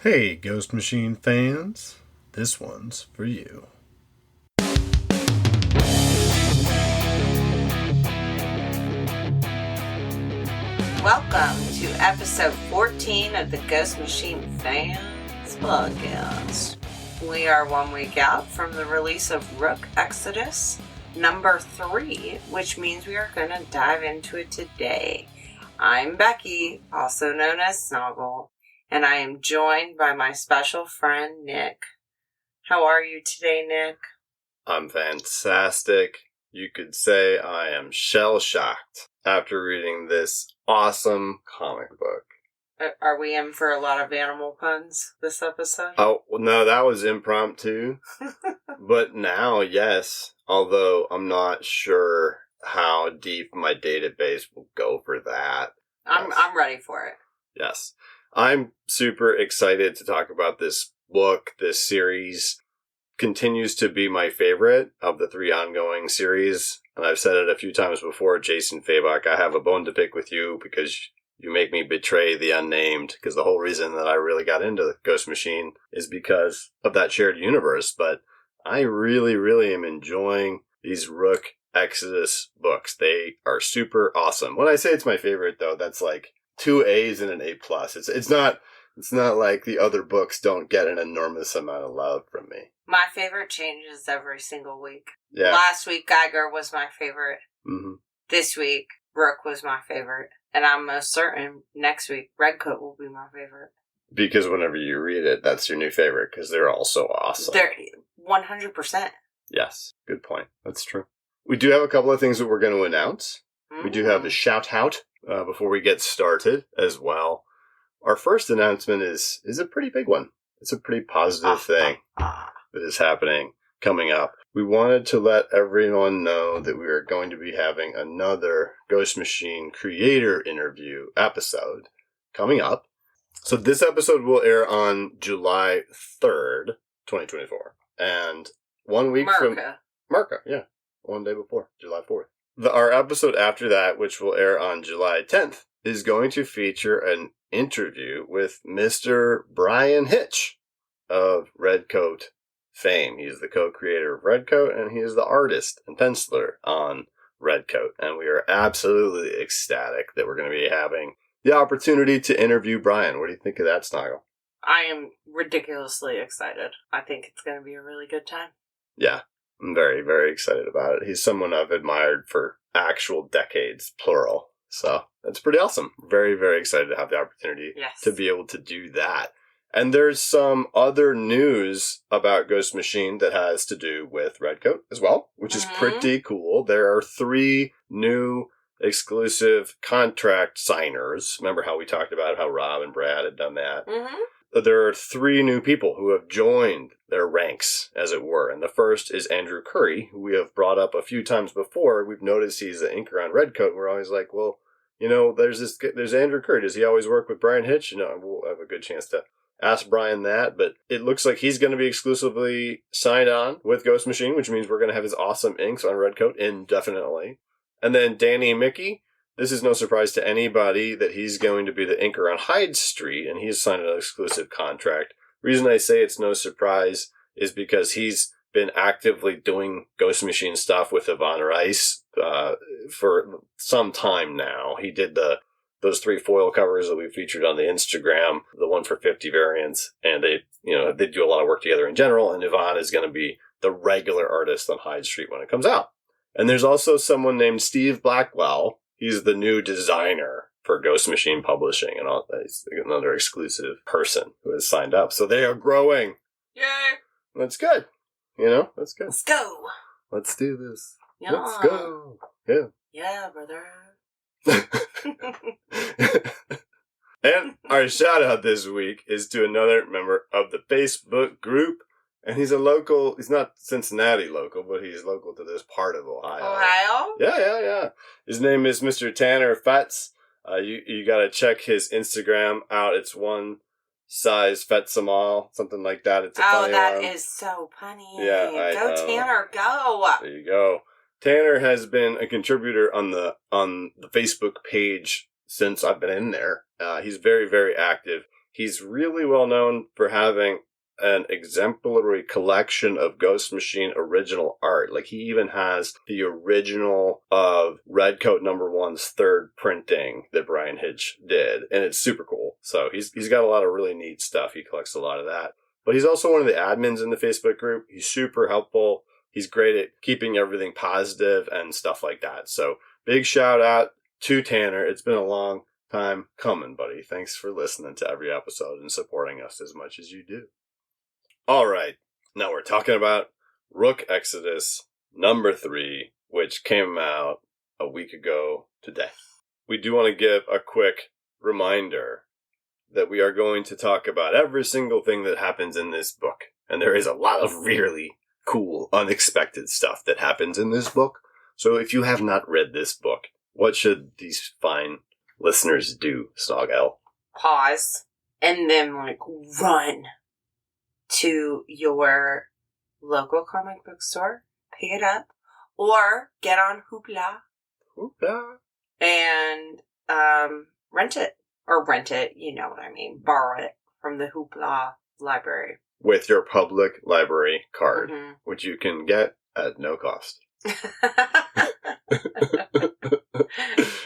Hey, Ghost Machine fans, this one's for you. Welcome to episode 14 of the Ghost Machine Fans Podcast. We are 1 week out from the release of Rook Exodus number 3, which means we are going to dive into it today. I'm Becky, also known as Snoggle, and I am joined by my special friend, Nick. How are you today, Nick? I'm fantastic. You could say I am shell-shocked after reading this awesome comic book. Are we in for a lot of animal puns this episode? Oh, no, that was impromptu. But now, yes. Although I'm not sure how deep my database will go for that. I'm ready for it. Yes. I'm super excited to talk about this book. This series continues to be my favorite of the 3 ongoing series. And I've said it a few times before, Jason Fabok, I have a bone to pick with you because you make me betray the unnamed. Because the whole reason that I really got into the Ghost Machine is because of that shared universe. But I really, really am enjoying these Rook Exodus books. They are super awesome. When I say it's my favorite, though, that's like 2 A's and an A+. It's not like the other books don't get an enormous amount of love from me. My favorite changes every single week. Yeah. Last week, Geiger was my favorite. Mm-hmm. This week, Rook was my favorite. And I'm most certain next week, Redcoat will be my favorite. Because whenever you read it, that's your new favorite, because they're all so awesome. They're 100%. Yes, good point. That's true. We do have a couple of things that we're going to announce. Mm-hmm. We do have a shout-out before we get started as well. Our first announcement is a pretty big one. It's a pretty positive thing that is happening coming up. We wanted to let everyone know that we are going to be having another Ghost Machine creator interview episode coming up. So this episode will air on July 3rd, 2024. And 1 week from... Marca, yeah. 1 day before, July 4th. Our episode after that, which will air on July 10th, is going to feature an interview with Mr. Brian Hitch of Redcoat fame. He's the co-creator of Redcoat, and he is the artist and penciler on Redcoat. And we are absolutely ecstatic that we're going to be having the opportunity to interview Brian. What do you think of that, Snoggle? I am ridiculously excited. I think it's going to be a really good time. Yeah, I'm very, very excited about it. He's someone I've admired for actual decades, plural. So that's pretty awesome. Very, very excited to have the opportunity to be able to do that. And there's some other news about Ghost Machine that has to do with Redcoat as well, which is pretty cool. There are 3 new exclusive contract signers. Remember how we talked about how Rob and Brad had done that? Mm-hmm. There are 3 new people who have joined their ranks, as it were. And the first is Andrew Curry, who we have brought up a few times before. We've noticed he's the inker on Redcoat. We're always like, well, you know, there's Andrew Curry. Does he always work with Brian Hitch? You know, we'll have a good chance to ask Brian that. But it looks like he's going to be exclusively signed on with Ghost Machine, which means we're going to have his awesome inks on Redcoat indefinitely. And then Danny Mickey. This is no surprise to anybody that he's going to be the inker on Hyde Street, and he's signed an exclusive contract. Reason I say it's no surprise is because he's been actively doing Ghost Machine stuff with Yvonne Rice for some time now. He did those 3 foil covers that we featured on the Instagram, the one for 50 variants, and they do a lot of work together in general, and Yvonne is going to be the regular artist on Hyde Street when it comes out. And there's also someone named Steve Blackwell. He's the new designer for Ghost Machine Publishing, and he's another exclusive person who has signed up. So they are growing. Yay! That's good. You know, that's good. Let's go. Let's do this. Yeah. Let's go. Yeah. Yeah, brother. And our shout out this week is to another member of the Facebook group. And he's not Cincinnati local, but he's local to this part of Ohio. Ohio? Yeah. His name is Mr. Tanner Fetz. You gotta check his Instagram out. It's one size fets them all, something like that. It's a funny that one. is so funny. Yeah, go Tanner, go. There you go. Tanner has been a contributor on the Facebook page since I've been in there. He's very, very active. he's really well known for having an exemplary collection of Ghost Machine original art. Like, he even has the original of Redcoat #1's third printing that Brian Hitch did, and it's super cool. So he's got a lot of really neat stuff. He collects a lot of that. But he's also one of the admins in the Facebook group. He's super helpful. He's great at keeping everything positive and stuff like that. So big shout out to Tanner. It's been a long time coming, buddy. Thanks for listening to every episode and supporting us as much as you do. All right, now we're talking about Rook Exodus #3, which came out a week ago today. We do want to give a quick reminder that we are going to talk about every single thing that happens in this book. And there is a lot of really cool, unexpected stuff that happens in this book. So if you have not read this book, what should these fine listeners do, Snoggle? Pause, and then, run to your local comic book store, pick it up, or get on Hoopla. And rent it. Or rent it, you know what I mean. Borrow it from the Hoopla library. With your public library card, which you can get at no cost.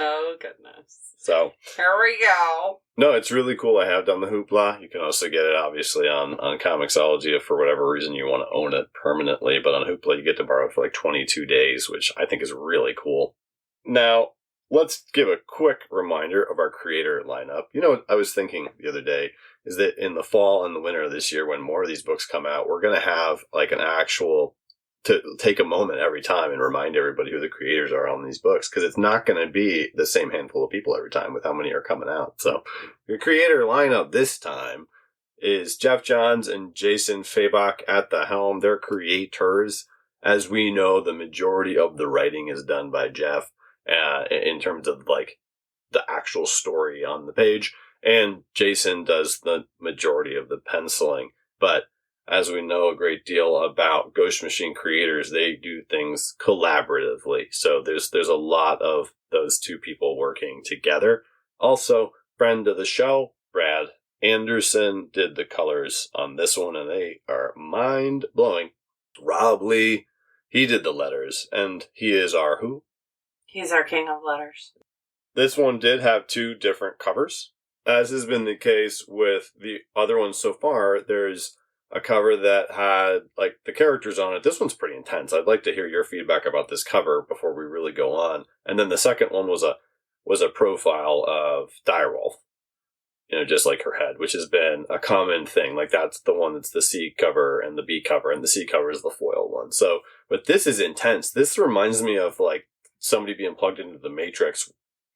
Oh, goodness. So here we go. No, it's really cool. I have done the Hoopla. You can also get it, obviously, on Comixology if for whatever reason you want to own it permanently. But on Hoopla, you get to borrow it for 22 days, which I think is really cool. Now, let's give a quick reminder of our creator lineup. You know what I was thinking the other day is that in the fall and the winter of this year, when more of these books come out, we're going to have an actual to take a moment every time and remind everybody who the creators are on these books, because it's not going to be the same handful of people every time with how many are coming out. So your creator lineup this time is Jeff Johns and Jason Fabach at the helm. They're creators. As we know, the majority of the writing is done by Jeff in terms of the actual story on the page, and Jason does the majority of the penciling. But as we know a great deal about Ghost Machine creators, they do things collaboratively. So there's a lot of those two people working together. Also, friend of the show, Brad Anderson, did the colors on this one, and they are mind-blowing. Rob Lee, he did the letters, and he is our who? He's our king of letters. This one did have two different covers. As has been the case with the other ones so far, there's a cover that had the characters on it. This one's pretty intense. I'd like to hear your feedback about this cover before we really go on. And then the second one was a profile of Direwolf, just like her head, which has been a common thing. That's the one that's the C cover and the B cover, and the C cover is the foil one. So, but this is intense. This reminds me of somebody being plugged into the Matrix.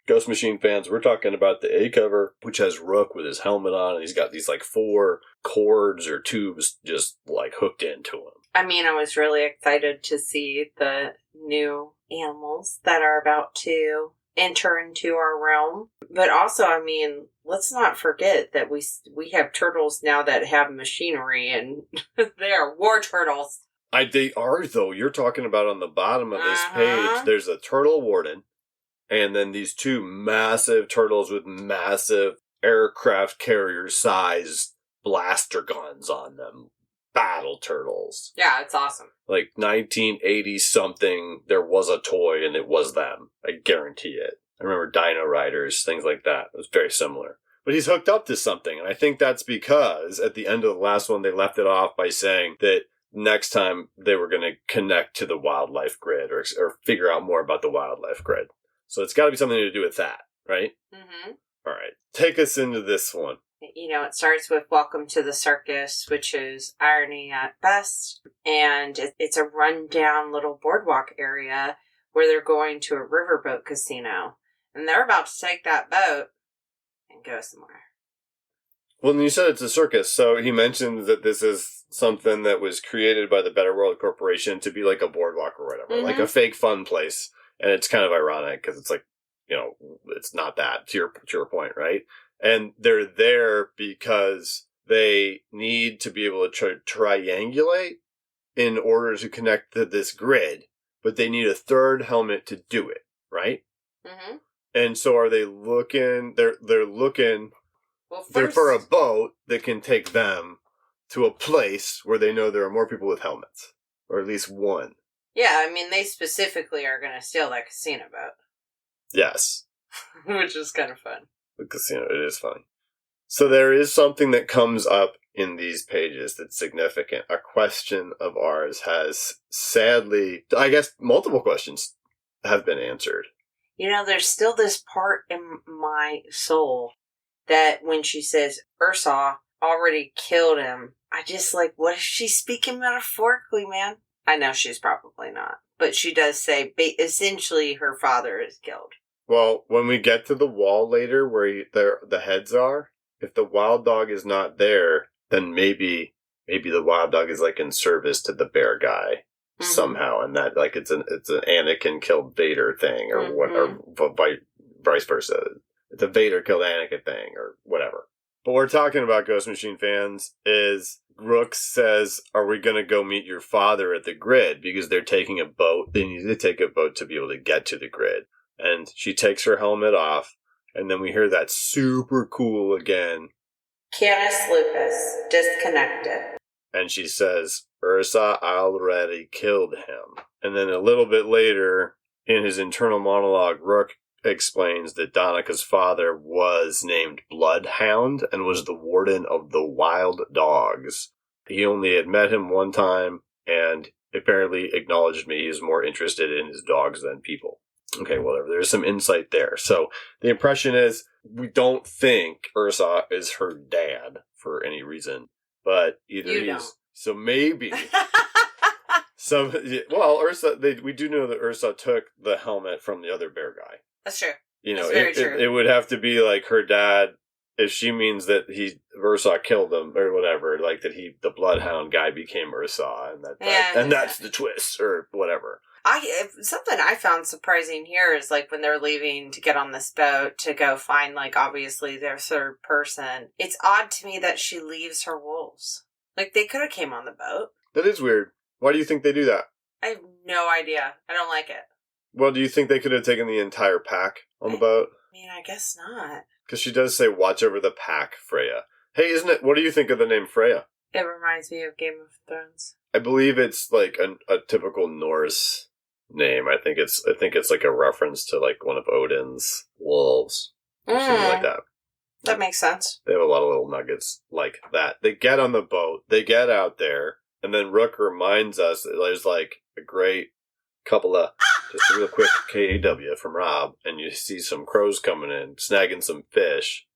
Ghost Machine fans, we're talking about the A cover, which has Rook with his helmet on, and he's got these 4 cords or tubes just hooked into him. I mean, I was really excited to see the new animals that are about to enter into our realm. But also, I mean, let's not forget that we have turtles now that have machinery, and they are war turtles. They are, though. You're talking about on the bottom of this page, there's a turtle warden. And then these 2 massive turtles with massive aircraft carrier-sized blaster guns on them. Battle turtles. Yeah, it's awesome. 1980-something, there was a toy, and it was them. I guarantee it. I remember Dino Riders, things like that. It was very similar. But he's hooked up to something, and I think that's because at the end of the last one, they left it off by saying that next time they were going to connect to the wildlife grid or figure out more about the wildlife grid. So it's got to be something to do with that, right? Mm-hmm. All right. Take us into this one. It starts with Welcome to the Circus, which is irony at best. And it's a rundown little boardwalk area where they're going to a riverboat casino. And they're about to take that boat and go somewhere. Well, and you said it's a circus. So he mentioned that this is something that was created by the Better World Corporation to be like a boardwalk or whatever, like a fake fun place. And it's kind of ironic because it's it's not that, to your point, right? And they're there because they need to be able to triangulate in order to connect to this grid, but they need a third helmet to do it, right? Mm-hmm. And so are they looking, they're looking Well, first... They're for a boat that can take them to a place where they know there are more people with helmets. Or at least one. Yeah, I mean, they specifically are going to steal that casino boat. Yes. Which is kind of fun. The casino, it is funny. So there is something that comes up in these pages that's significant. A question of ours has sadly, I guess multiple questions have been answered. You know, there's still this part in my soul that when she says Ursa already killed him, I just like, what if she's speaking metaphorically, man? I know she's probably not. But she does say, essentially, her father is killed. Well, when we get to the wall later where the heads are, if the wild dog is not there, then maybe the wild dog is like in service to the bear guy somehow, and that like it's an Anakin killed Vader thing, or what, or vice versa. It's a Vader killed Anakin thing, or whatever. But we're talking about Ghost Machine fans is Rook says, are we going to go meet your father at the grid? Because they're taking a boat. They need to take a boat to be able to get to the grid. And she takes her helmet off. And then we hear that super cool again. Canis Lupus, disconnected. And she says, Ursa already killed him. And then a little bit later, in his internal monologue, Rook explains that Donica's father was named Bloodhound and was the warden of the wild dogs. He only had met him one time and apparently acknowledged me. He is more interested in his dogs than people. Okay, whatever. There's some insight there. So the impression is we don't think Ursa is her dad for any reason, but either you he's... Don't. So maybe... Ursa, we do know that Ursa took the helmet from the other bear guy. That's true. You know, That's very true. It would have to be like her dad, if she means that Ursa killed him or whatever, like that the Bloodhound guy became Ursa, and that's the twist or whatever. Something I found surprising here is like when they're leaving to get on this boat to go find like obviously their third person. It's odd to me that she leaves her wolves. Like they could have came on the boat. That is weird. Why do you think they do that? I have no idea. I don't like it. Well, do you think they could have taken the entire pack on the boat? I mean, I guess not. Because she does say, watch over the pack, Freya. Hey, what do you think of the name Freya? It reminds me of Game of Thrones. I believe it's like a typical Norse name. I think it's like a reference to like one of Odin's wolves. Or something like that. That makes sense. They have a lot of little nuggets like that. They get on the boat, they get out there, and then Rook reminds us that there's like a great couple of, just a real quick KAW from Rob, and you see some crows coming in, snagging some fish,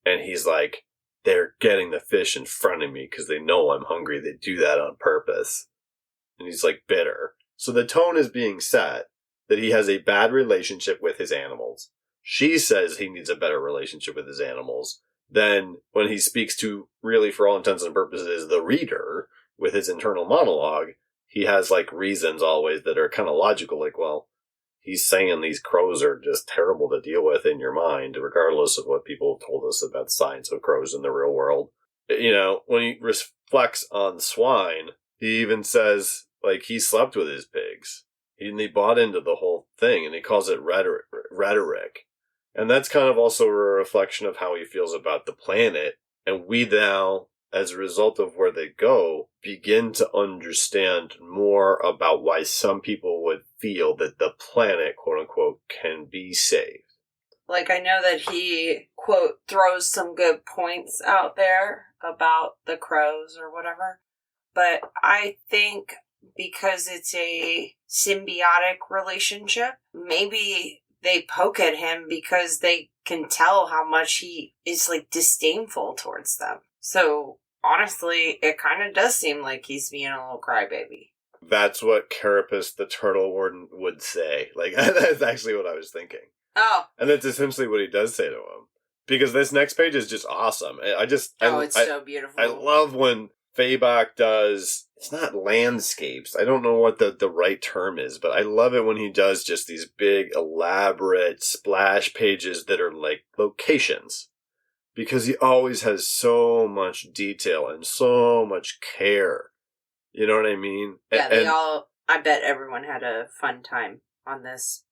and he's like, they're getting the fish in front of me because they know I'm hungry. They do that on purpose. And he's like bitter. So the tone is being set that he has a bad relationship with his animals. She says he needs a better relationship with his animals. Then when he speaks to, really for all intents and purposes, the reader with his internal monologue, he has like reasons always that are kind of logical, like, well, he's saying these crows are just terrible to deal with in your mind, regardless of what people have told us about the science of crows in the real world. You know, when he reflects on swine, he even says, like, he slept with his pigs. He bought into the whole thing, and he calls it rhetoric. And that's kind of also a reflection of how he feels about the planet. And we now, as a result of where they go, begin to understand more about why some people would feel that the planet, quote unquote, can be saved. Like, I know that he, quote, throws some good points out there about the crows or whatever. But I think because it's a symbiotic relationship, maybe they poke at him because they can tell how much he is, like, disdainful towards them. So, honestly, it kind of does seem like he's being a little crybaby. That's what Carapace the Turtle Warden would say. Like, that's actually what I was thinking. Oh. And that's essentially what he does say to him. Because this next page is just awesome. It's so beautiful. I love when Fabok does, it's not landscapes. I don't know what the right term is, but I love it when he does just these big, elaborate splash pages that are like locations. Because he always has so much detail and so much care. You know what I mean? Yeah, I bet everyone had a fun time on this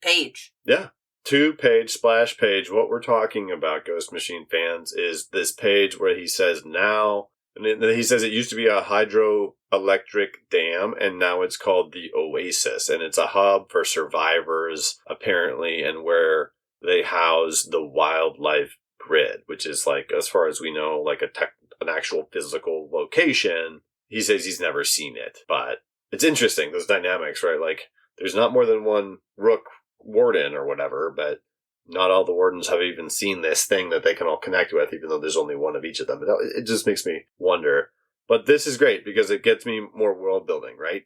page. Yeah. 2-page splash page. What we're talking about, Ghost Machine fans, is this page where he says now, and then he says it used to be a hydroelectric dam, and now it's called the Oasis, and it's a hub for survivors, apparently, and where they house the wildlife grid, which is like, as far as we know, like an actual physical location. He says he's never seen it, but it's interesting, those dynamics, right? Like, there's not more than one Rook warden or whatever, but not all the wardens have even seen this thing that they can all connect with, even though there's only one of each of them. It just makes me wonder. But this is great because it gets me more world building, right?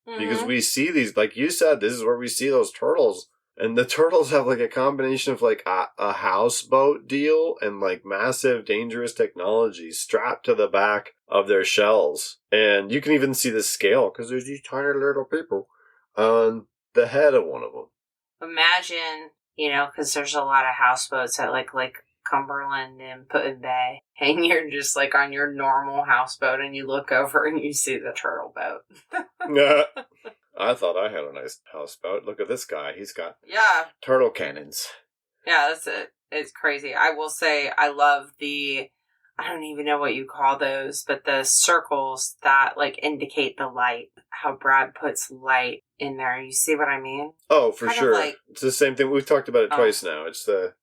Mm-hmm. Because we see these, like you said, this is where we see those turtles. And the turtles have like a combination of like a houseboat deal and like massive dangerous technology strapped to the back of their shells. And you can even see the scale because there's these tiny little people on the head of one of them. Imagine, because there's a lot of houseboats at like Cumberland and Put-in Bay, and you're just like on your normal houseboat and you look over and you see the turtle boat. Yeah. I thought I had a nice houseboat. Look at this guy. He's got turtle cannons. Yeah, that's it. It's crazy. I will say I love I don't even know what you call those, but the circles that like indicate the light. How Brad puts light in there. You see what I mean? Oh, for sure. It's the same thing. We've talked about it twice now. It's the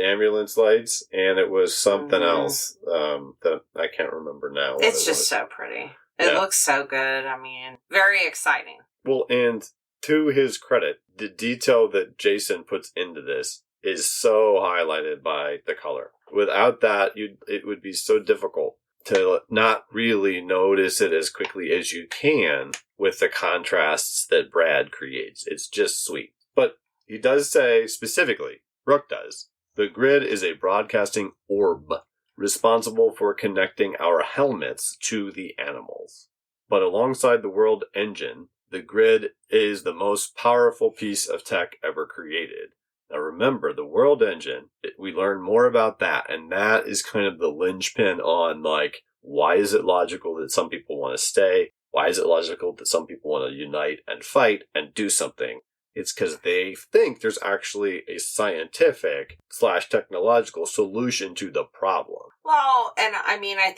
ambulance lights, and it was something else that I can't remember now. It's just so pretty. It looks so good. I mean, very exciting. Well, and to his credit, the detail that Jason puts into this is so highlighted by the color. Without that, it would be so difficult to not really notice it as quickly as you can with the contrasts that Brad creates. It's just sweet. But he does say specifically, Rook does, the grid is a broadcasting orb responsible for connecting our helmets to the animals. But alongside the world engine, the grid is the most powerful piece of tech ever created. Now remember, the world engine, we learn more about that, and that is kind of the linchpin on, like, why is it logical that some people want to stay? Why is it logical that some people want to unite and fight and do something? It's because they think there's actually a scientific/technological solution to the problem. Well, and I mean, I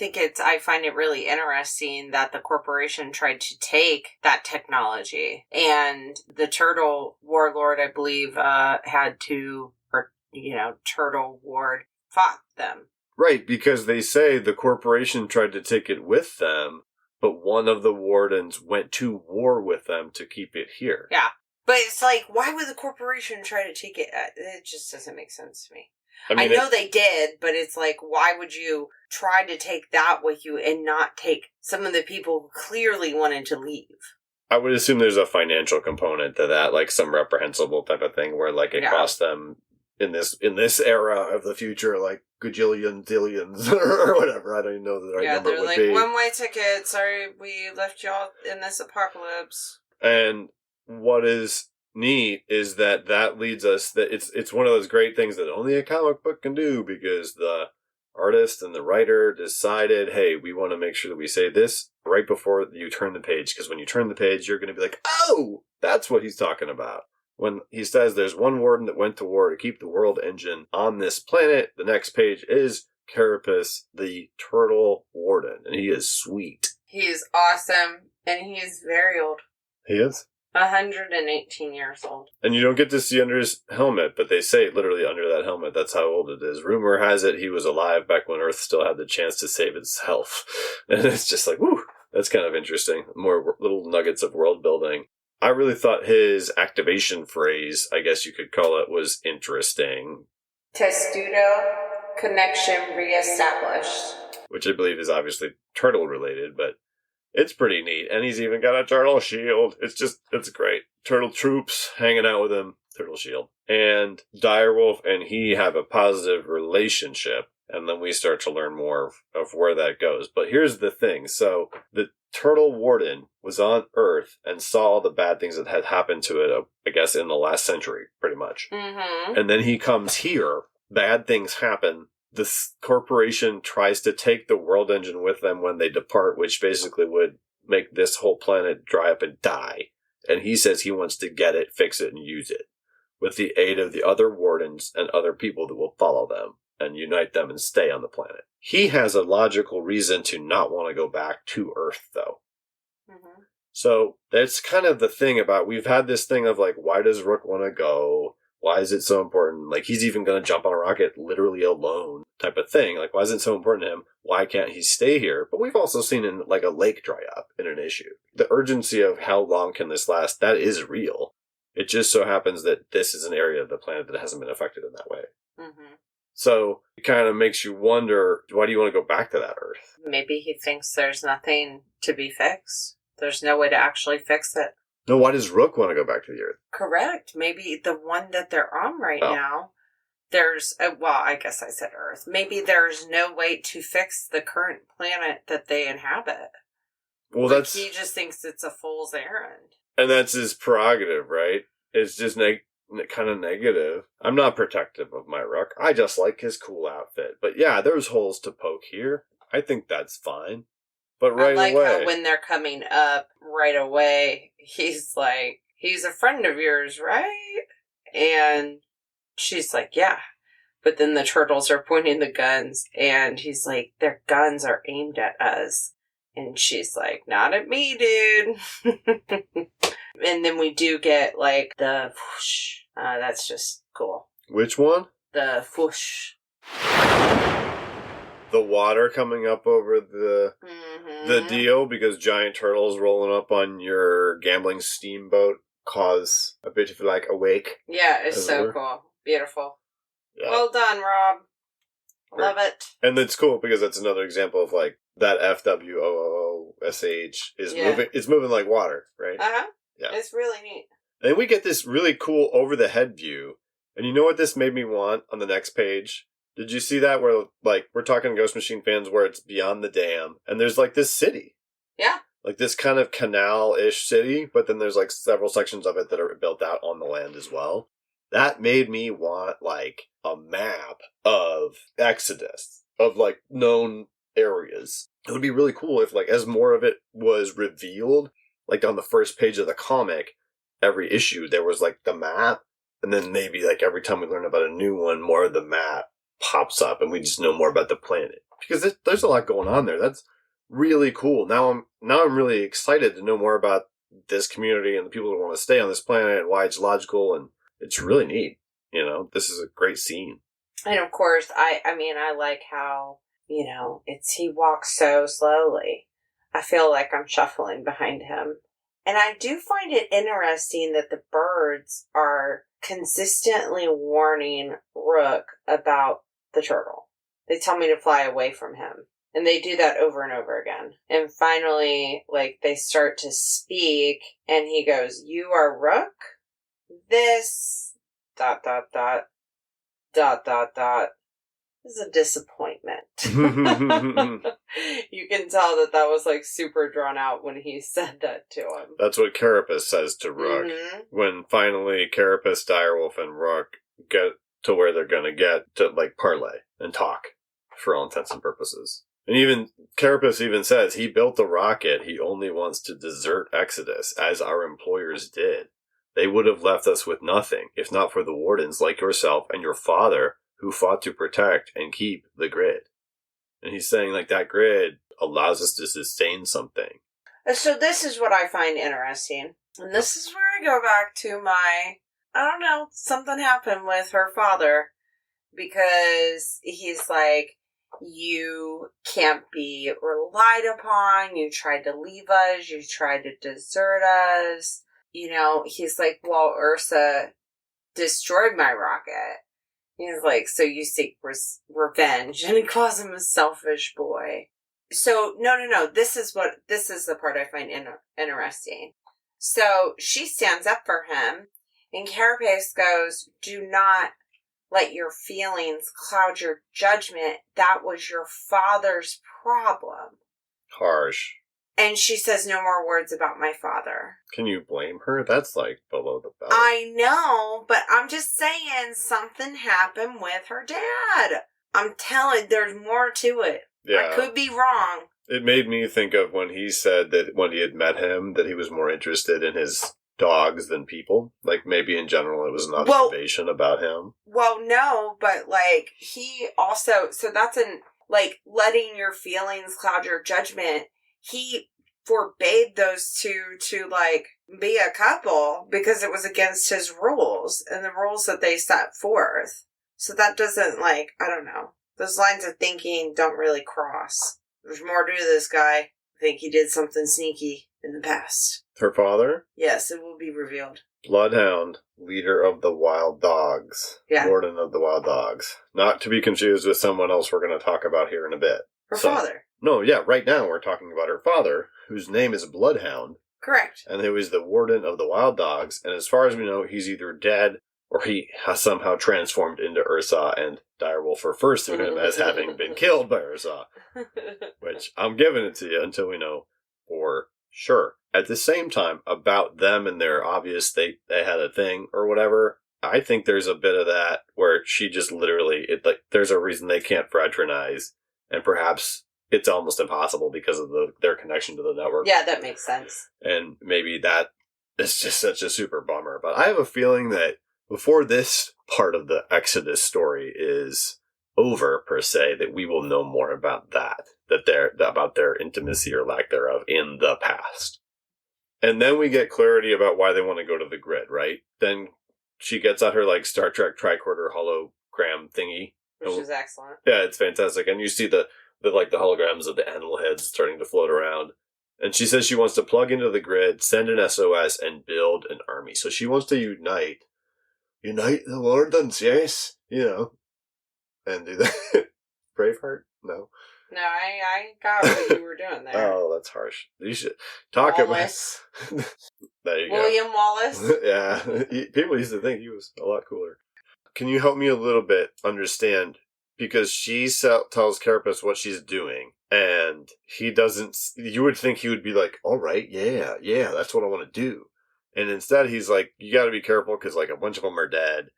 find it really interesting that the corporation tried to take that technology, and the turtle warlord, I believe, turtle ward fought them. Right, because they say the corporation tried to take it with them, but one of the wardens went to war with them to keep it here. Yeah. But it's like, why would the corporation try to take it? It just doesn't make sense to me. I know they did, but it's like, why would you try to take that with you and not take some of the people who clearly wanted to leave? I would assume there's a financial component to that, like some reprehensible type of thing where like it cost them in this era of the future, like gajillion, zillions, or whatever. I don't even know the right number would be. One-way ticket. Sorry, we left y'all in this apocalypse. And what is neat is that leads us that it's one of those great things that only a comic book can do, because the artist and the writer decided, hey, we want to make sure that we say this right before you turn the page, because when you turn the page, you're going to be like, oh, that's what he's talking about. When he says there's one warden that went to war to keep the world engine on this planet, the next page is Carapace, the turtle warden, and he is sweet. He is awesome, and he is very old. He is? 118 years old. And you don't get to see under his helmet, but they say literally under that helmet, that's how old it is. Rumor has it he was alive back when Earth still had the chance to save itself. And it's just like, woo, that's kind of interesting. More little nuggets of world building. I really thought his activation phrase, I guess you could call it, was interesting. Testudo connection reestablished. Which I believe is obviously turtle related, but it's pretty neat. And he's even got a turtle shield. It's great. Turtle troops hanging out with him. Turtle shield. And Direwolf and he have a positive relationship. And then we start to learn more of where that goes. But here's the thing. So the Turtle Warden was on Earth and saw the bad things that had happened to it, I guess, in the last century, pretty much. Mm-hmm. And then he comes here. Bad things happen. This corporation tries to take the world engine with them when they depart, which basically would make this whole planet dry up and die. And he says he wants to get it, fix it, and use it. with the aid of the other wardens and other people that will follow them and unite them and stay on the planet. He has a logical reason to not want to go back to Earth, though. Mm-hmm. So that's kind of the thing about, we've had this thing of like, why does Rook want to go? Why is it so important? Like, he's even going to jump on a rocket literally alone type of thing. Like, why is it so important to him? Why can't he stay here? But we've also seen in like a lake dry up in an issue. The urgency of how long can this last, that is real. It just so happens that this is an area of the planet that hasn't been affected in that way. Mm-hmm. So it kind of makes you wonder, why do you want to go back to that Earth? Maybe he thinks there's nothing to be fixed. There's no way to actually fix it. No, why does Rook want to go back to the Earth? Correct. Maybe the one that they're on right now, there's, I guess I said Earth. Maybe there's no way to fix the current planet that they inhabit. Well, like, he just thinks it's a fool's errand. And that's his prerogative, right? It's just kind of negative. I'm not protective of my Rook. I just like his cool outfit. But yeah, there's holes to poke here. I think that's fine. But right away, I like how when they're coming up right away, he's like, he's a friend of yours, right? And she's like, yeah. But then the turtles are pointing the guns, and he's like, their guns are aimed at us. And she's like, not at me, dude. And then we do get like the whoosh. That's just cool. Which one? The whoosh. The water coming up over the deal because giant turtles rolling up on your gambling steamboat cause a bit of like a wake. Yeah, it's so cool. Beautiful. Yeah. Well done, Rob. Love it. And it's cool because that's another example of like that FWOOSH is moving. It's moving like water, right? Uh-huh. Yeah. It's really neat. And we get this really cool over the head view. And you know what this made me want on the next page? Did you see that where, like, we're talking Ghost Machine fans where it's beyond the dam, and there's, like, this city. Yeah. Like, this kind of canal-ish city, but then there's, like, several sections of it that are built out on the land as well. That made me want, like, a map of Exodus, of, like, known areas. It would be really cool if, like, as more of it was revealed, like, on the first page of the comic, every issue, there was, like, the map, and then maybe, like, every time we learn about a new one, more of the map pops up and we just know more about the planet, because there's a lot going on there. That's really cool. Now I'm really excited to know more about this community and the people that want to stay on this planet and why it's logical, and it's really neat. You know, this is a great scene. And of course, I like how, you know, he walks so slowly. I feel like I'm shuffling behind him. And I do find it interesting that the birds are consistently warning Rook about the turtle. They tell me to fly away from him. And they do that over and over again. And finally, like, they start to speak, and he goes, "You are Rook? This... ... is a disappointment." You can tell that was like super drawn out when he said that to him. That's what Carapace says to Rook. Mm-hmm. When finally Carapace, Direwolf, and Rook get to where they're going to get to, like, parlay and talk for all intents and purposes. And even Carapace even says he built the rocket. He only wants to desert Exodus, as our employers did. They would have left us with nothing, if not for the wardens like yourself and your father, who fought to protect and keep the grid. And he's saying, like, that grid allows us to sustain something. So this is what I find interesting. And this is where I go back to my, I don't know, something happened with her father. Because he's like, you can't be relied upon. You tried to leave us. You tried to desert us. You know, he's like, well, Ursa destroyed my rocket. He's like, so you seek revenge. And he calls him a selfish boy. So, no. This is the part I find interesting. So she stands up for him. And Carapace goes, do not let your feelings cloud your judgment. That was your father's problem. Harsh. And she says no more words about my father. Can you blame her? That's like below the belt. I know, but I'm just saying something happened with her dad. I'm telling, there's more to it. Yeah. I could be wrong. It made me think of when he said that when he had met him, that he was more interested in his dogs than people? Like, maybe in general it was an observation about him? Well, no, but, like, he also... So that's letting your feelings cloud your judgment. He forbade those two to, like, be a couple because it was against his rules and the rules that they set forth. So that doesn't, like, I don't know. Those lines of thinking don't really cross. There's more to this guy. I think he did something sneaky in the past. Her father? Yes, it will be revealed. Bloodhound, leader of the wild dogs. Yeah. Warden of the wild dogs. Not to be confused with someone else we're going to talk about here in a bit. Her father. No, yeah, right now we're talking about her father, whose name is Bloodhound. Correct. And who is the warden of the wild dogs. And as far as we know, he's either dead or he has somehow transformed into Ursa, and Direwolf refers to him as having been killed by Ursa. Which I'm giving it to you until we know for sure. At the same time, about them and their obvious they had a thing or whatever, I think there's a bit of that where she just literally, there's a reason they can't fraternize, and perhaps it's almost impossible because of their connection to the network. Yeah, that makes sense. And maybe that is just such a super bummer. But I have a feeling that before this part of the Exodus story is over, per se, that we will know more about about their intimacy or lack thereof in the past. And then we get clarity about why they want to go to the grid, right? Then she gets out her, like, Star Trek tricorder hologram thingy. Which is excellent. Yeah, it's fantastic. And you see the holograms of the animal heads starting to float around. And she says she wants to plug into the grid, send an SOS, and build an army. So she wants to unite the wardens, yes, and do that. Braveheart? No. No, I got what you were doing there. Oh, that's harsh. You should talk Wallace. about... There you William go. Wallace? Yeah. People used to think he was a lot cooler. Can you help me a little bit understand? Because she tells Carapace what she's doing, and he doesn't... You would think he would be like, all right, yeah, that's what I want to do. And instead he's like, you got to be careful because, like, a bunch of them are dead.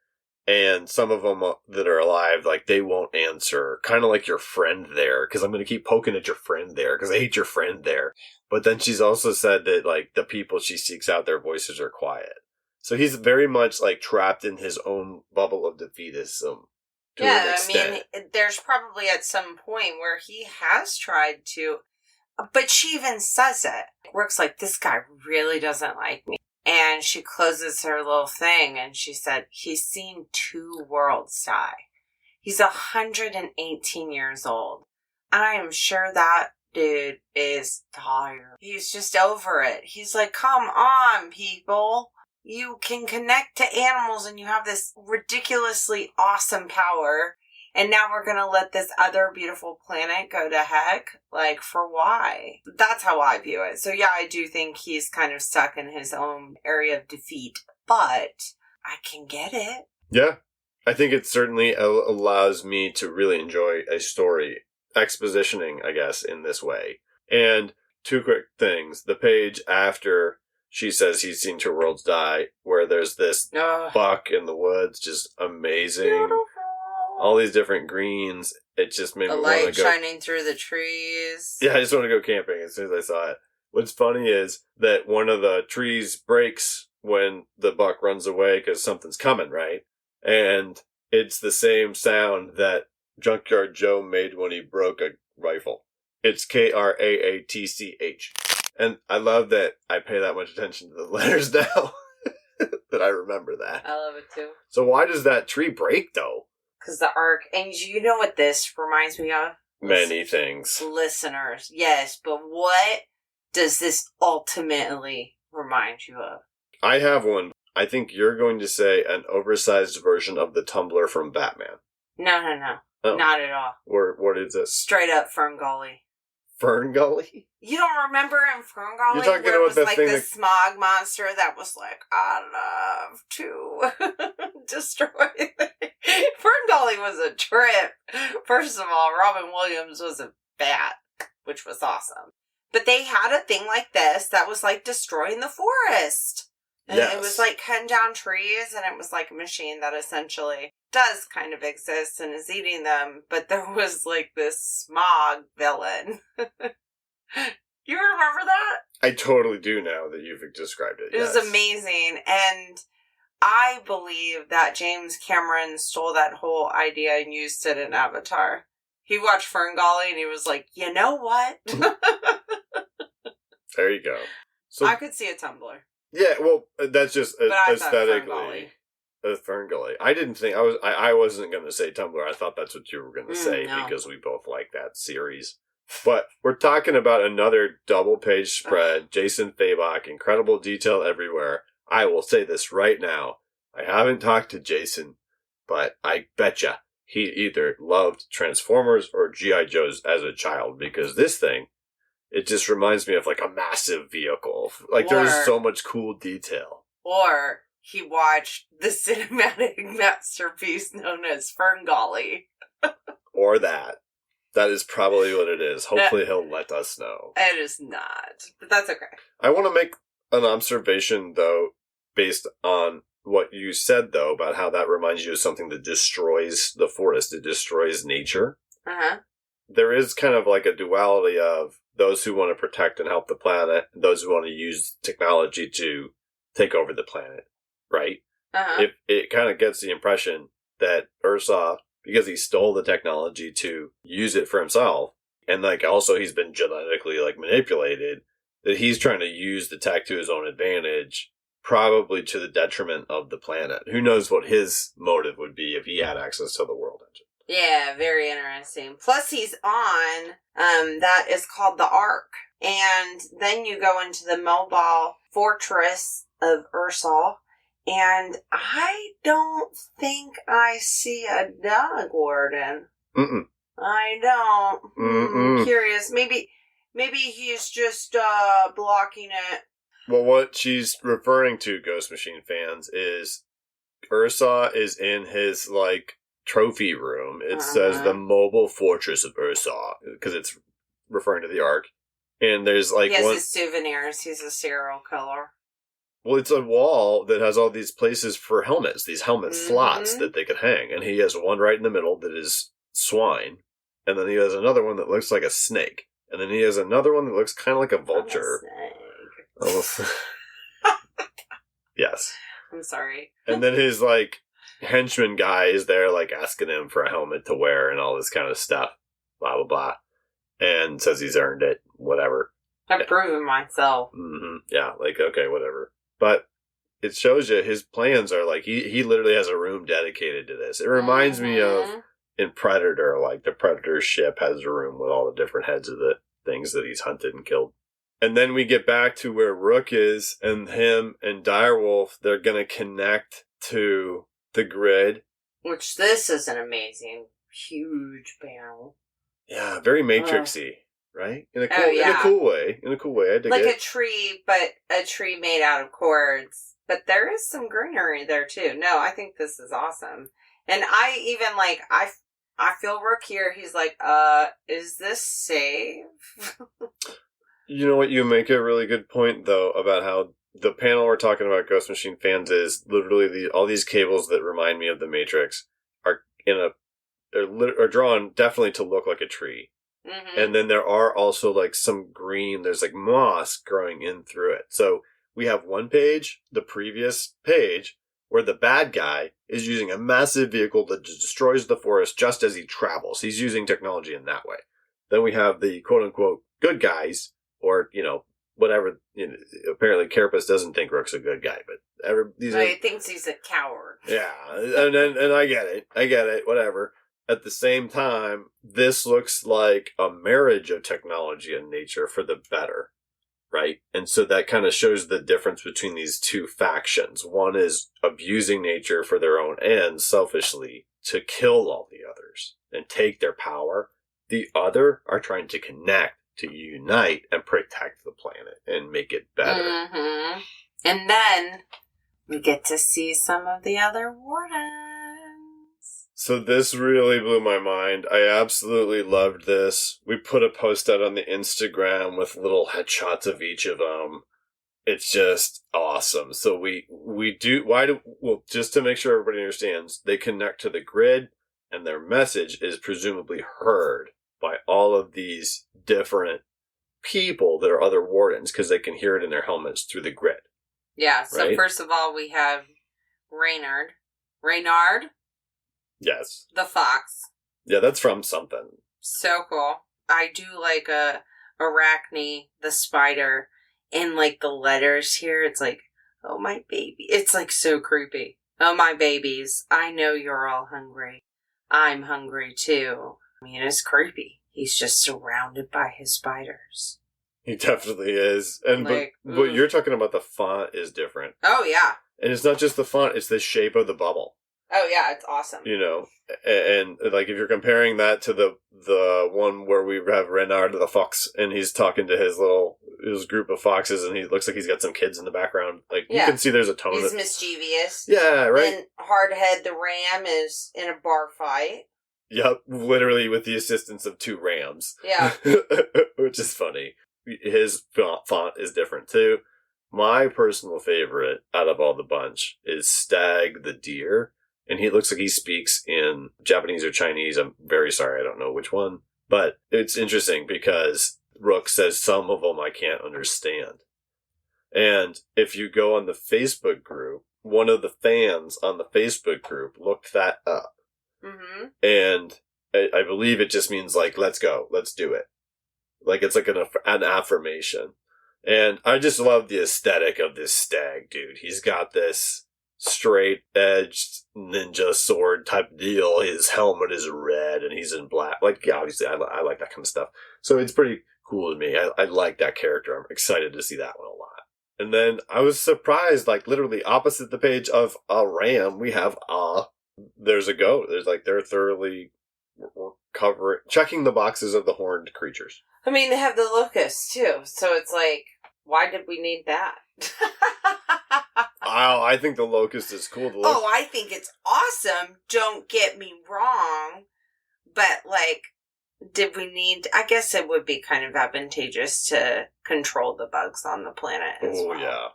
And some of them that are alive, like, they won't answer. Kind of like your friend there, because I'm going to keep poking at your friend there, because I hate your friend there. But then she's also said that, like, the people she seeks out, their voices are quiet. So he's very much, like, trapped in his own bubble of defeatism. Yeah, I mean, there's probably at some point where he has tried to, but she even says it. Rook's like, this guy really doesn't like me. And she closes her little thing and she said, he's seen 2 worlds die. He's 118 years old. I am sure that dude is tired. He's just over it. He's like, come on, people. You can connect to animals and you have this ridiculously awesome power. And now we're going to let this other beautiful planet go to heck? Like, for why? That's how I view it. So yeah, I do think he's kind of stuck in his own area of defeat. But I can get it. Yeah. I think it certainly allows me to really enjoy a story. Expositioning, I guess, in this way. And 2 quick things. The page after she says he's seen 2 worlds die, where there's this buck in the woods, just amazing. Beautiful. All these different greens. It just made me want to go. The light shining through the trees. Yeah, I just want to go camping as soon as I saw it. What's funny is that one of the trees breaks when the buck runs away because something's coming, right? And it's the same sound that Junkyard Joe made when he broke a rifle. It's Kraatch. And I love that I pay that much attention to the letters now. That I remember that. I love it too. So why does that tree break, though? Because the arc, and you know what this reminds me of? Many things. Listeners, yes, but what does this ultimately remind you of? I have one. I think you're going to say an oversized version of the tumbler from Batman. No. Oh. Not at all. What is this? Straight up Fern Gully. Fern Gully? You don't remember in Fern Gully You're talking where it was about like the smog monster that was like, I love to destroy Fern Gully was a trip. First of all, Robin Williams was a bat, which was awesome. But they had a thing like this that was like destroying the forest. And It was like cutting down trees, and it was like a machine that essentially does kind of exist and is eating them. But there was like this smog villain. You remember that? I totally do now that you've described it. It was amazing. And I believe that James Cameron stole that whole idea and used it in Avatar. He watched Ferngully and he was like, you know what? There you go. So I could see a Tumblr. Yeah, well, that's just aesthetically. Ferngully. I didn't think I wasn't going to say Tumblr. I thought that's what you were going to say because we both like that series. But we're talking about another double-page spread. Jason Fabok, incredible detail everywhere. I will say this right now. I haven't talked to Jason, but I betcha he either loved Transformers or G.I. Joes as a child, because this thing, it just reminds me of like a massive vehicle. Like there's so much cool detail. Or he watched the cinematic masterpiece known as Ferngully. Or that. That is probably what it is. Hopefully he'll let us know. It is not. But that's okay. I want to make an observation, though, based on what you said, though, about how that reminds you of something that destroys the forest. It destroys nature. Uh-huh. There is kind of like a duality of those who want to protect and help the planet, and those who want to use technology to take over the planet, right? Uh-huh. It kind of gets the impression that Ursa, because he stole the technology to use it for himself, and like also he's been genetically like manipulated, that he's trying to use the tech to his own advantage, probably to the detriment of the planet. Who knows what his motive would be if he had access to the world engine. Yeah, very interesting. Plus he's on, that is called the Ark. And then you go into the mobile fortress of Ursa, and I don't think I see a dog warden. Mm-mm. I don't. Mm-mm. Curious. Maybe he's just blocking it. Well, what she's referring to, Ghost Machine fans, is Ursa is in his, like, trophy room. It says the mobile fortress of Ursa, because it's referring to the Ark. And there's, like, he has his souvenirs. He's a serial killer. Well, it's a wall that has all these places for helmets, these helmet slots that they could hang. And he has one right in the middle that is swine. And then he has another one that looks like a snake. And then he has another one that looks kind of like a vulture. Yes. I'm sorry. And then his, like, henchman guy is there, like, asking him for a helmet to wear and all this kind of stuff. Blah, blah, blah. And says he's earned it. Whatever. I've proven myself. Mm-hmm. Yeah, like, okay, whatever. But it shows you his plans are, like, he literally has a room dedicated to this. It reminds me of in Predator, like, the Predator ship has a room with all the different heads of the things that he's hunted and killed. And then we get back to where Rook is, and him and Direwolf, they're going to connect to the grid. Which this is an amazing, huge panel. Yeah, very Matrixy, right? In a cool way. In a cool way. I dig it. Like a tree, but a tree made out of cords. But there is some greenery there, too. No, I think this is awesome. And I even, like, I feel Rook here. He's like, is this safe? You know what? You make a really good point, though, about how the panel we're talking about, Ghost Machine fans, is literally all these cables that remind me of the Matrix are are drawn definitely to look like a tree. Mm-hmm. And then there are also like some green, there's like moss growing in through it. So we have one page, the previous page, where the bad guy is using a massive vehicle that destroys the forest just as he travels. He's using technology in that way. Then we have the quote-unquote good guys, or, you know, whatever. You know, apparently Carapace doesn't think Rook's a good guy, but he thinks he's a coward. Yeah, and I get it, whatever. At the same time, this looks like a marriage of technology and nature for the better, right? And so that kind of shows the difference between these two factions. One is abusing nature for their own ends, selfishly, to kill all the others and take their power. The other are trying to connect, to unite, and protect the planet and make it better. Mm-hmm. And then we get to see some of the other wardens. So this really blew my mind. I absolutely loved this. We put a post out on the Instagram with little headshots of each of them. It's just awesome. So just to make sure everybody understands, they connect to the grid, and their message is presumably heard by all of these different people that are other wardens because they can hear it in their helmets through the grid. Yeah, so right? First of all, we have Reynard. Yes. The fox. Yeah, that's from something. So cool. I do like Arachne, the spider, and like the letters here. It's like, oh my baby. It's like so creepy. Oh my babies. I know you're all hungry. I'm hungry too. I mean, it's creepy. He's just surrounded by his spiders. He definitely is. And but you're talking about the font is different. Oh yeah. And it's not just the font, it's the shape of the bubble. Oh yeah, it's awesome. You know, and like if you're comparing that to the one where we have Reynard the fox and he's talking to his group of foxes and he looks like he's got some kids in the background. Like you can see there's a tone. He's mischievous. Yeah, right. And Hardhead the ram is in a bar fight. Yep, literally with the assistance of 2 rams. Yeah. Which is funny. His font is different too. My personal favorite out of all the bunch is Stag the deer. And he looks like he speaks in Japanese or Chinese. I'm very sorry, I don't know which one. But it's interesting because Rook says some of them I can't understand. And if you go on the Facebook group, one of the fans on the Facebook group looked that up. Mm-hmm. And I believe it just means like, let's go, let's do it. Like it's like an affirmation. And I just love the aesthetic of this stag, dude. He's got this straight-edged ninja sword type deal. His helmet is red and he's in black. Like, yeah, obviously I like that kind of stuff. So it's pretty cool to me. I like that character. I'm excited to see that one a lot. And then I was surprised, like literally opposite the page of a ram, we have there's a goat. There's like, they're thoroughly checking the boxes of the horned creatures. I mean, they have the locusts too. So it's like, why did we need that? I think the locust is cool. I think it's awesome. Don't get me wrong. But, like, did we need... I guess it would be kind of advantageous to control the bugs on the planet as well. Oh, yeah.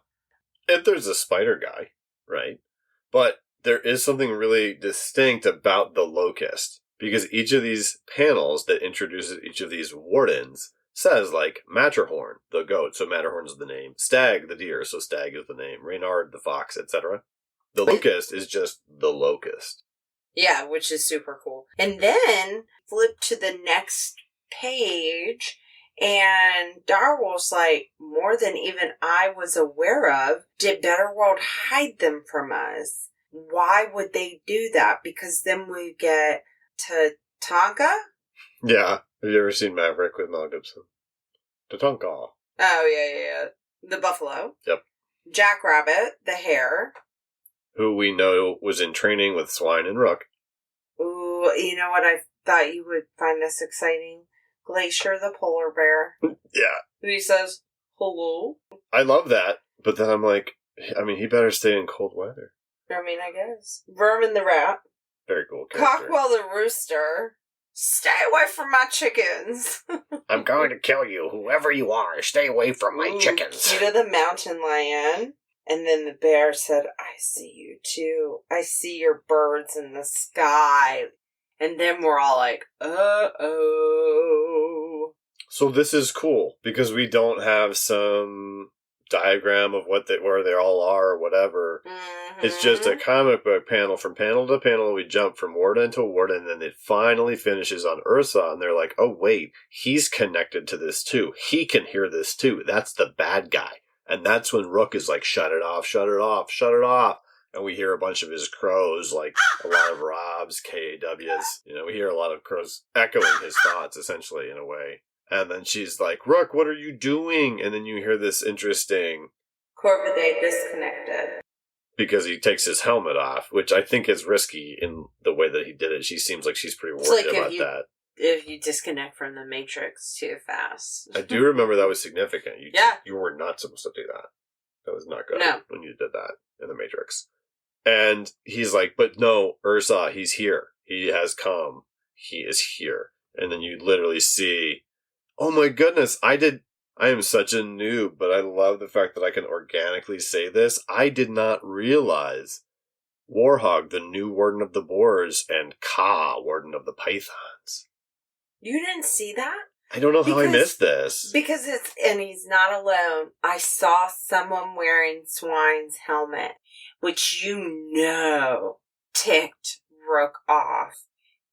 If there's a spider guy, right? But there is something really distinct about the locust. Because each of these panels that introduces each of these wardens says, like, Matterhorn, the goat, so Matterhorn's the name. Stag, the deer, so Stag is the name. Reynard, the fox, etc. The locust is just the locust. Yeah, which is super cool. And then, flip to the next page, and Darwol's like, more than even I was aware of, did Betterworld hide them from us? Why would they do that? Because then we get Tatanka? Yeah. Have you ever seen Maverick with Mel Gibson? Tatanka. Oh, yeah. The buffalo. Yep. Jackrabbit, the hare. Who we know was in training with Swine and Rook. Ooh, you know what? I thought you would find this exciting. Glacier, the polar bear. Yeah. He says, hello. I love that, but then I'm like, I mean, he better stay in cold weather. I mean, I guess. Vermin the rat. Very cool character. Cockwell the rooster. Stay away from my chickens. I'm going to kill you, whoever you are. Stay away from my chickens. Peter the mountain lion. And then the bear said, I see you too. I see your birds in the sky. And then we're all like, uh-oh. So this is cool, because we don't have some diagram of where they all are or whatever. Mm-hmm. It's just a comic book panel. From panel to panel, we jump from warden to warden, and then it finally finishes on Ursa, and they're like, oh wait, he's connected to this too. He can hear this too. That's the bad guy. And that's when Rook is like, shut it off, shut it off, shut it off. And we hear a bunch of his crows, like a lot of Rob's, KAWs. You know, we hear a lot of crows echoing his thoughts, essentially, in a way. And then she's like, Rook, what are you doing? And then you hear this interesting... Corvidae disconnected. Because he takes his helmet off, which I think is risky in the way that he did it. She seems like she's pretty worried about that. If you disconnect from the Matrix too fast. I do remember that was significant. You were not supposed to do that. That was not good when you did that in the Matrix. And he's like, but no, Ursa, he's here. He has come. He is here. And then you literally see... Oh my goodness, I am such a noob, but I love the fact that I can organically say this. I did not realize Warhog, the new Warden of the Boars, and Ka, Warden of the Pythons. You didn't see that? I don't know how I missed this. Because and he's not alone. I saw someone wearing Swine's helmet, which ticked Rook off.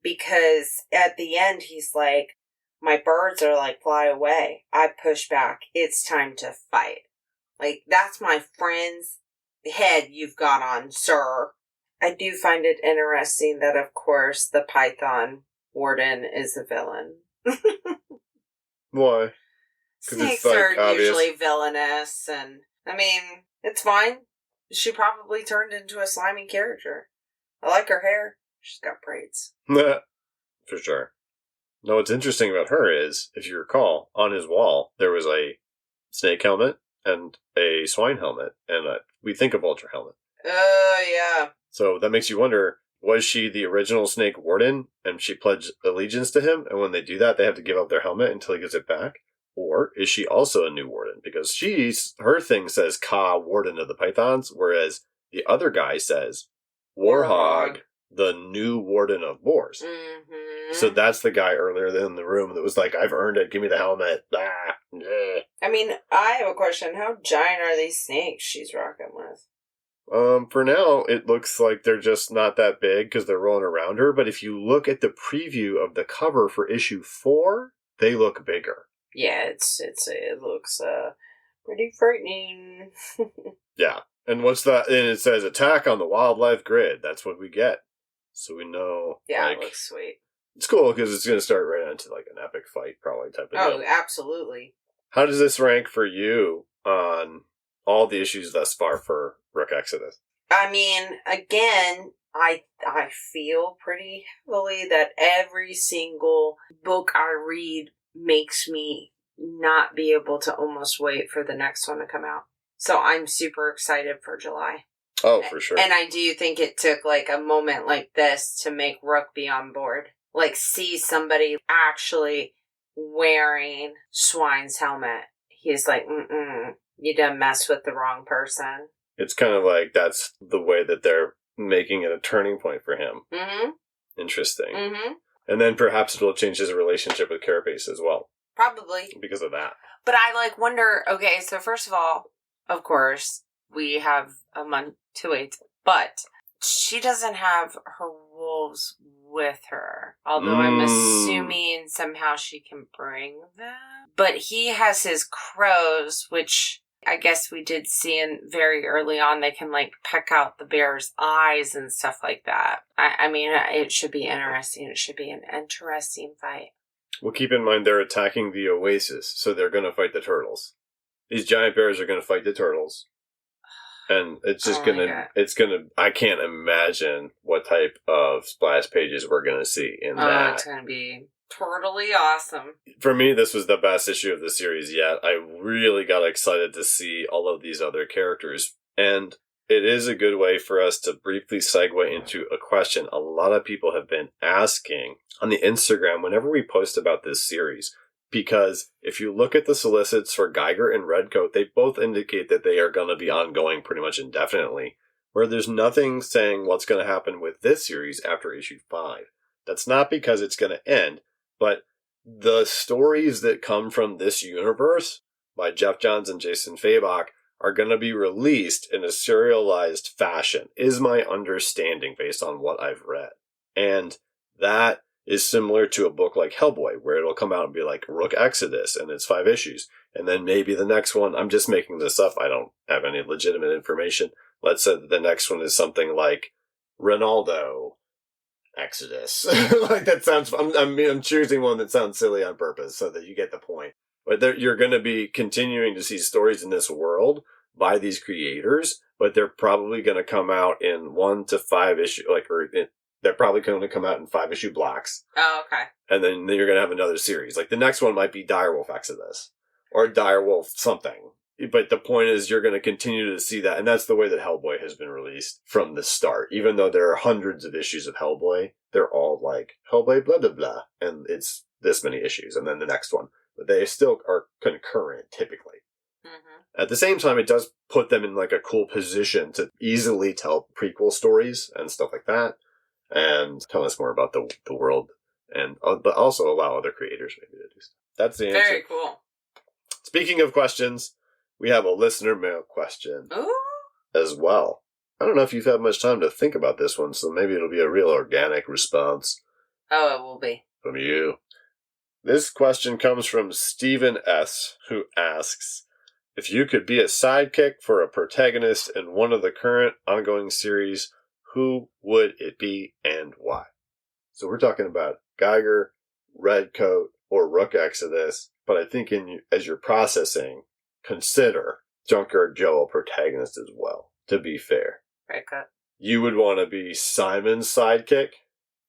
Because at the end, he's like, my birds are like, fly away. I push back. It's time to fight. Like, that's my friend's head you've got on, sir. I do find it interesting that, of course, the Python warden is a villain. Why? Snakes are obvious. Usually villainous, and, I mean, it's fine. She probably turned into a slimy character. I like her hair. She's got braids. For sure. Now, what's interesting about her is, if you recall, on his wall, there was a snake helmet and a swine helmet, and we think a vulture helmet. Yeah. So that makes you wonder, was she the original snake warden, and she pledged allegiance to him, and when they do that, they have to give up their helmet until he gets it back? Or is she also a new warden? Because her thing says Ka, warden of the pythons, whereas the other guy says Warhog, the new warden of boars. Mm-hmm. So that's the guy earlier in the room that was like, I've earned it, give me the helmet. I mean, I have a question. How giant are these snakes she's rocking with? For now, it looks like they're just not that big because they're rolling around her. But if you look at the preview of the cover for issue 4, they look bigger. Yeah, it looks pretty frightening. Yeah, and what's that? And it says attack on the wildlife grid. That's what we get. So we know. Yeah, it looks sweet. It's cool because it's going to start right into like an epic fight, probably type of deal. Oh, absolutely. How does this rank for you on all the issues thus far for Rook Exodus? I mean, again, I feel pretty heavily that every single book I read makes me not be able to almost wait for the next one to come out. So I'm super excited for July. Oh, for sure. And I do think it took like a moment like this to make Rook be on board. Like, see somebody actually wearing Swine's helmet. He's like, you done messed with the wrong person. It's kind of like that's the way that they're making it a turning point for him. Mm-hmm. Interesting. Mm-hmm. And then perhaps it'll change his relationship with Carapace as well. Probably. Because of that. But I wonder, okay, so first of all, of course, we have a month to wait, but she doesn't have her wolves with her. Although I'm assuming somehow she can bring them. But he has his crows, which I guess we did see in very early on. They can like peck out the bear's eyes and stuff like that. I mean, it should be interesting. It should be an interesting fight. Well, keep in mind they're attacking the oasis, so they're going to fight the turtles. These giant bears are going to fight the turtles. And it's just I can't imagine what type of splash pages we're going to see in that. It's going to be totally awesome. For me, this was the best issue of the series yet. I really got excited to see all of these other characters. And it is a good way for us to briefly segue into a question a lot of people have been asking on the Instagram whenever we post about this series. Because if you look at the solicits for Geiger and Redcoat, they both indicate that they are going to be ongoing pretty much indefinitely, where there's nothing saying what's going to happen with this series after issue 5. That's not because it's going to end, but the stories that come from this universe by Jeff Johns and Jason Fabok are going to be released in a serialized fashion, is my understanding based on what I've read. And that is similar to a book like Hellboy, where it'll come out and be like Rook Exodus, and it's 5 issues. And then maybe the next one, I'm just making this up, I don't have any legitimate information. Let's say that the next one is something like Ronaldo Exodus. Like that sounds, I'm choosing one that sounds silly on purpose so that you get the point. But you're going to be continuing to see stories in this world by these creators, but they're probably going to come out in 1 to 5 issue, they're probably going to come out in 5-issue blocks. Oh, okay. And then you're going to have another series. Like the next one might be Direwolf Exodus or Direwolf something. But the point is you're going to continue to see that. And that's the way that Hellboy has been released from the start. Even though there are hundreds of issues of Hellboy, they're all like Hellboy blah, blah, blah. And it's this many issues. And then the next one. But they still are concurrent typically. Mm-hmm. At the same time, it does put them in like a cool position to easily tell prequel stories and stuff like that. And tell us more about the world, and but also allow other creators maybe to do stuff. That's the answer. Very cool. Speaking of questions, we have a listener mail question as well. I don't know if you've had much time to think about this one, so maybe it'll be a real organic response. Oh, it will be. From you. This question comes from Stephen S., who asks, if you could be a sidekick for a protagonist in one of the current ongoing series, who would it be and why? So we're talking about Geiger, Redcoat, or Rook Exodus, but I think as you're processing, consider Junkyard Joe a protagonist as well, to be fair. Redcoat. You would want to be Simon's sidekick?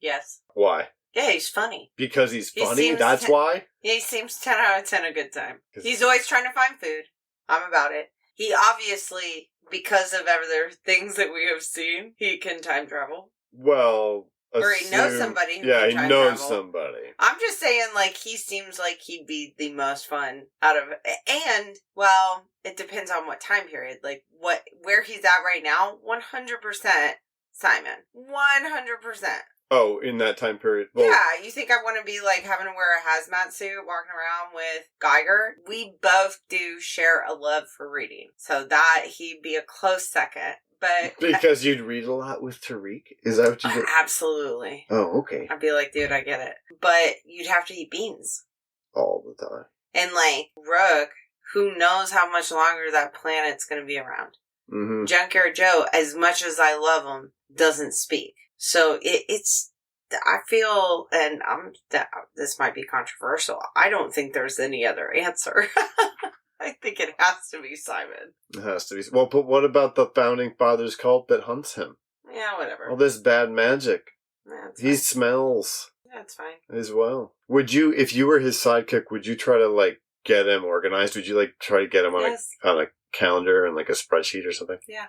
Yes. Why? Yeah, he's funny. Because he's funny? That's why? Yeah, he seems 10 out of 10 a good time. He's always trying to find food. I'm about it. He obviously, because of other things that we have seen, he can time travel. Well... Or he knows somebody who can time he knows travel. Somebody. I'm just saying, like, he seems like he'd be the most fun out of it. And, well, it depends on what time period. Like, where he's at right now, 100% Simon. 100%. Oh, in that time period? Well, yeah, you think I want to be, like, having to wear a hazmat suit, walking around with Geiger? We both do share a love for reading. So that, he'd be a close second. But because you'd read a lot with Tariq? Is that what you did? Absolutely. Oh, okay. I'd be like, dude, I get it. But you'd have to eat beans. All the time. And, like, Rook, who knows how much longer that planet's going to be around. Mm-hmm. Junkyard Joe, as much as I love him, doesn't speak. So it's, I feel, and this might be controversial, I don't think there's any other answer. I think it has to be Simon. It has to be. Well, but what about the Founding Fathers cult that hunts him? Yeah, whatever. All this bad magic. That's he fine. Smells. That's fine. As well. Would you, if you were his sidekick, would you try to, like, get him organized? Would you, like, try to get him on a calendar and, like, a spreadsheet or something? Yeah.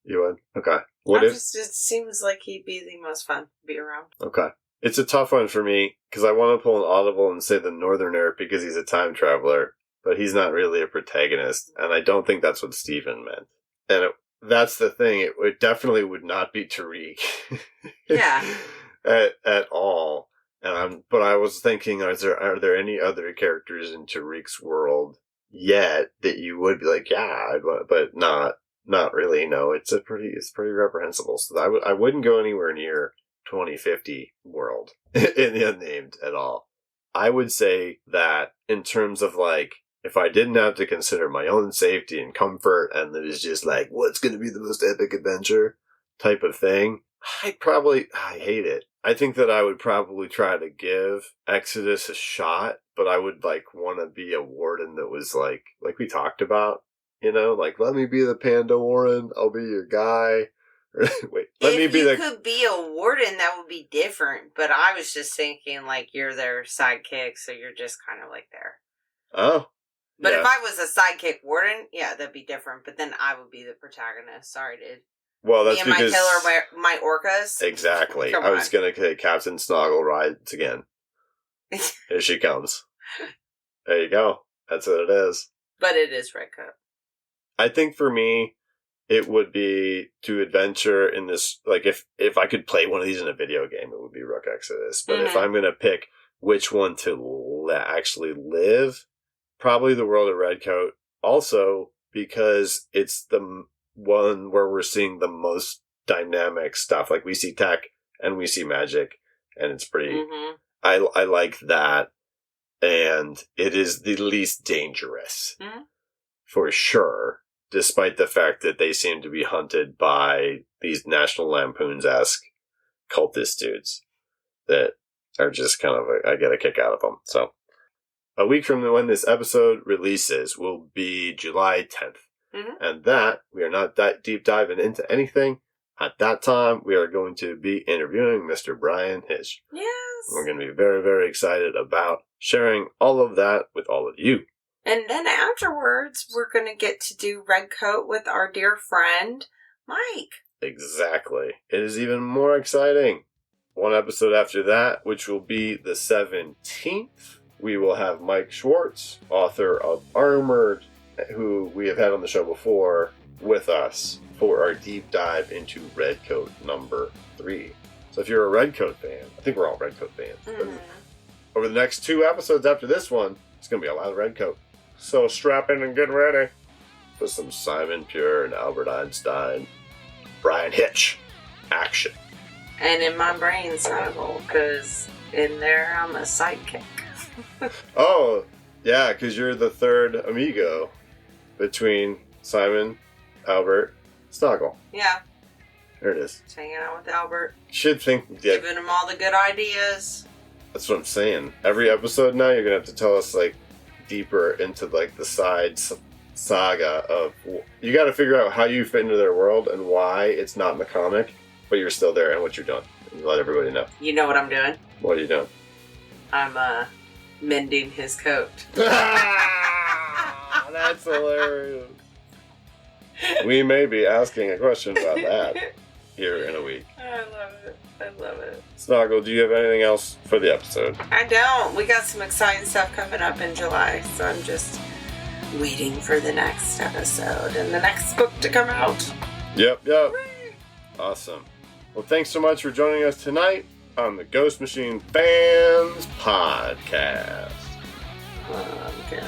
You would? Okay. It seems like he'd be the most fun to be around. Okay. It's a tough one for me, because I want to pull an audible and say the Northerner because he's a time traveler. But he's not really a protagonist, and I don't think that's what Steven meant. And that's the thing, it definitely would not be Tariq. Yeah. at all. But I was thinking, are there any other characters in Tariq's world yet that you would be like, yeah, but not really, no. It's pretty reprehensible. So I wouldn't go anywhere near 2050 world in the Unnamed at all. I would say that in terms of, like, if I didn't have to consider my own safety and comfort, and it was just like, what's going to be the most epic adventure type of thing, I hate it. I think that I would probably try to give Exodus a shot, but I would, like, want to be a warden that was, like we talked about, you know, like, let me be the Panda Warden, I'll be your guy. Wait, if you could be a warden, that would be different, but I was just thinking, like, you're their sidekick, so you're just kind of, like, there. Oh. But if I was a sidekick warden, yeah, that'd be different. But then I would be the protagonist. Sorry, dude. Well, that's because... Me and my killer, my orcas. Exactly. I was going to say Captain Snoggle rides again. Here she comes. There you go. That's what it is. But it is Redcoat. I think for me, it would be to adventure in this... Like, if I could play one of these in a video game, it would be Rook Exodus. But if I'm going to pick which one to actually live... Probably the world of Redcoat. Also, because it's the one where we're seeing the most dynamic stuff. Like, we see tech and we see magic, and it's pretty... Mm-hmm. I like that. And it is the least dangerous. Mm-hmm. For sure. Despite the fact that they seem to be hunted by these National Lampoons-esque cultist dudes that are just kind of... I get a kick out of them, so... A week from when this episode releases will be July 10th. Mm-hmm. And that, we are not that deep diving into anything. At that time, we are going to be interviewing Mr. Brian Hitch. Yes. We're going to be very, very excited about sharing all of that with all of you. And then afterwards, we're going to get to do Redcoat with our dear friend, Mike. Exactly. It is even more exciting. One episode after that, which will be the 17th. We will have Mike Schwartz, author of Armored, who we have had on the show before, with us for our deep dive into Redcoat number 3. So if you're a Redcoat fan, I think we're all Redcoat fans. Mm-hmm. Over the next 2 episodes after this one, It's going to be a lot of red coat. So strap in and get ready for some Simon Pure and Albert Einstein. Brian Hitch. Action. And in my brain, Snoggle, because in there I'm a sidekick. Oh, yeah, because you're the third amigo between Simon, Albert, Snoggle. Yeah. There it is. Just hanging out with Albert. Should think... Yeah, giving him all the good ideas. that's what I'm saying. Every episode now, you're going to have to tell us, like, deeper into, like, the side saga of... You got to figure out how you fit into their world and why it's not in the comic, but you're still there and what you're doing. And let everybody know. You know what I'm doing? What are you doing? I'm, mending his coat. That's hilarious. We may be asking a question about that here in a week. I love it. I love it. Snoggle, do you have anything else for the episode? I don't. We got some exciting stuff coming up in July, so I'm just waiting for the next episode and the next book to come out. Yep. Awesome. Well, thanks so much for joining us tonight on the Ghost Machine Fans Podcast. Okay.